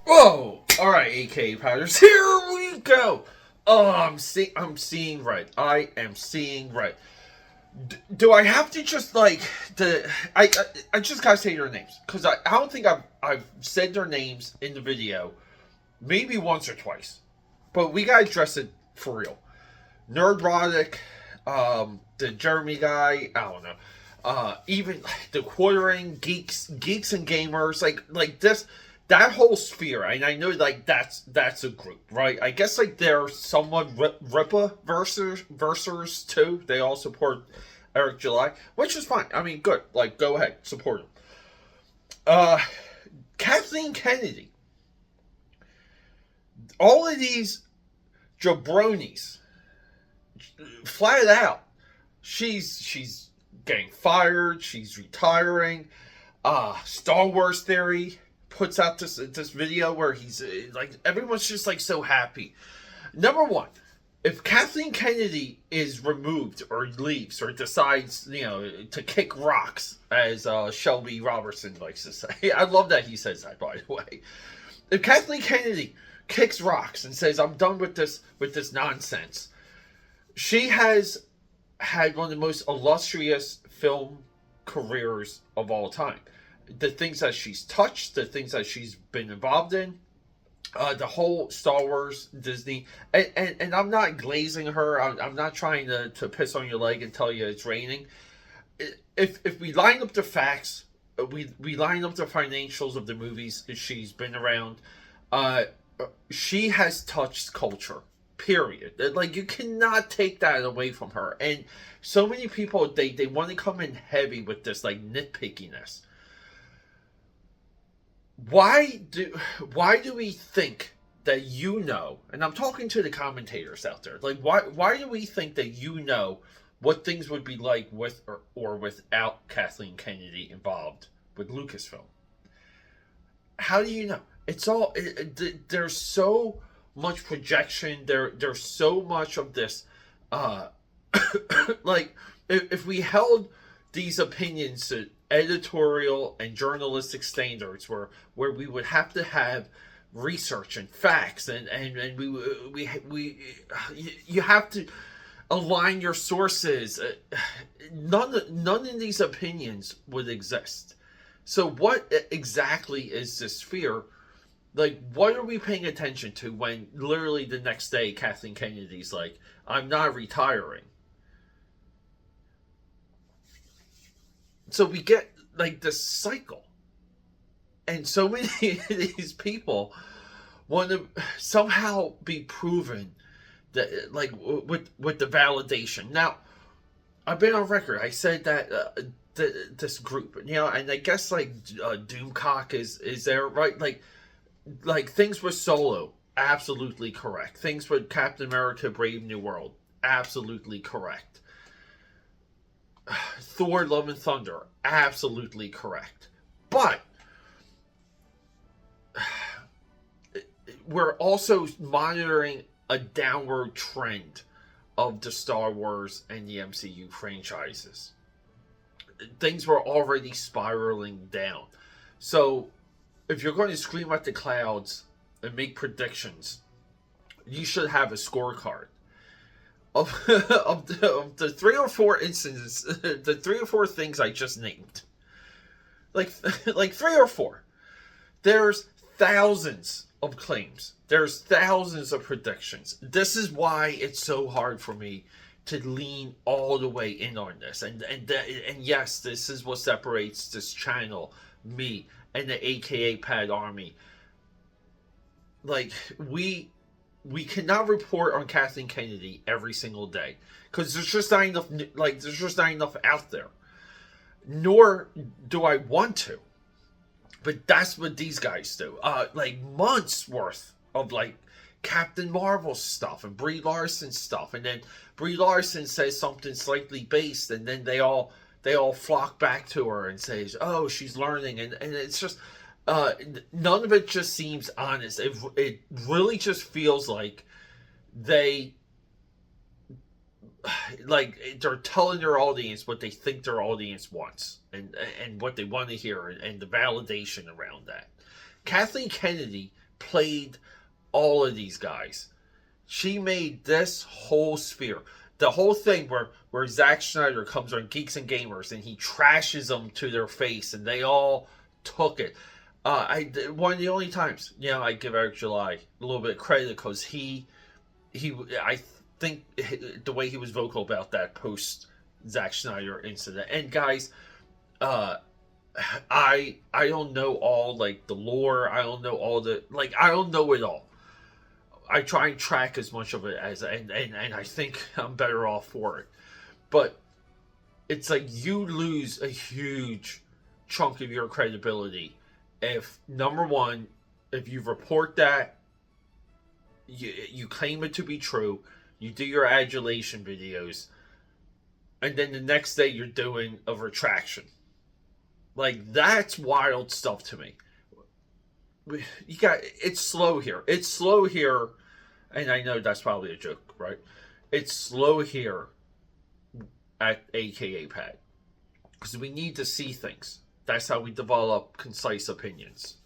Whoa! All right, AKAPADers, here we go. Oh, I'm seeing red. I am seeing red. Do I have to just like the? I just gotta say their names because I don't think I've said their names in the video, maybe once or twice, but we gotta address it for real. Nerdrotic, the Jeremy guy, I don't know. Even the quartering geeks and gamers, like this, that whole sphere. And I know like that's a group, right? I guess like they're somewhat Ripa versers too. They all support Eric July, which is fine. I mean, good. Like, go ahead, support him. Uh, Kathleen Kennedy. All of these jabronis, flat out, she's getting fired. She's retiring. Star Wars Theory puts out this video where he's like, everyone's just like so happy. Number one, if Kathleen Kennedy is removed or leaves or decides, to kick rocks, as Shelby Robertson likes to say, I love that he says that, by the way. If Kathleen Kennedy kicks rocks and says, "I'm done with this nonsense," she has had one of the most illustrious film careers of all time. The things that she's touched, the things that she's been involved in, the whole Star Wars, Disney, and I'm not glazing her. I'm not trying to piss on your leg and tell you it's raining. If we line up the facts, we line up the financials of the movies she's been around. She has touched culture. Period. Like, you cannot take that away from her. And so many people, they want to come in heavy with this like nitpickiness. Why do we think that and I'm talking to the commentators out there, like why do we think that what things would be like with or without Kathleen Kennedy involved with Lucasfilm? How do you know? It's all there's so much projection. There's so much of this. Like, if we held these opinions to editorial and journalistic standards, where we would have to have research and facts, and we you have to align your sources. None of these opinions would exist. So what exactly is this fear? Like, what are we paying attention to when literally the next day Kathleen Kennedy's like, "I'm not retiring"? So we get like this cycle. And so many of these people want to somehow be proven that, like, with the validation. Now, I've been on record. I said that this group, and I guess like Doomcock is there, right? Like things with Solo, absolutely correct. Things with Captain America: Brave New World, absolutely correct. Thor: Love and Thunder, absolutely correct. But we're also monitoring a downward trend of the Star Wars and the MCU franchises. Things were already spiraling down. So if you're going to scream at the clouds and make predictions, you should have a scorecard of the 3 or 4 instances, the 3 or 4 things I just named. Like 3 or 4. There's thousands of claims. There's thousands of predictions. This is why it's so hard for me to lean all the way in on this. And yes, this is what separates this channel, me, and the AKAPAD army. Like, we cannot report on Kathleen Kennedy every single day because there's just not enough. Like, there's just not enough out there. Nor do I want to. But that's what these guys do. Like, months worth of like Captain Marvel stuff and Brie Larson stuff, and then Brie Larson says something slightly based, and then they all flock back to her and says, "Oh, she's learning," and it's just none of it just seems honest. It really just feels like they're telling their audience what they think their audience wants and what they want to hear, and the validation around that. Kathleen Kennedy played all of these guys. She made this whole sphere. The whole thing where Zack Snyder comes on Geeks and Gamers and he trashes them to their face and they all took it. One of the only times, I give Eric July a little bit of credit because I think the way he was vocal about that post Zack Snyder incident. And guys, I don't know all like the lore. I don't know all the I don't know it all. I try and track as much of it as and I think I'm better off for it. But it's like you lose a huge chunk of your credibility if, number one, if you report that, you claim it to be true, you do your adulation videos, and then the next day you're doing a retraction. Like, that's wild stuff to me. It's slow here. It's slow here, and I know that's probably a joke, right? It's slow here at AKAPAD because we need to see things. That's how we develop concise opinions.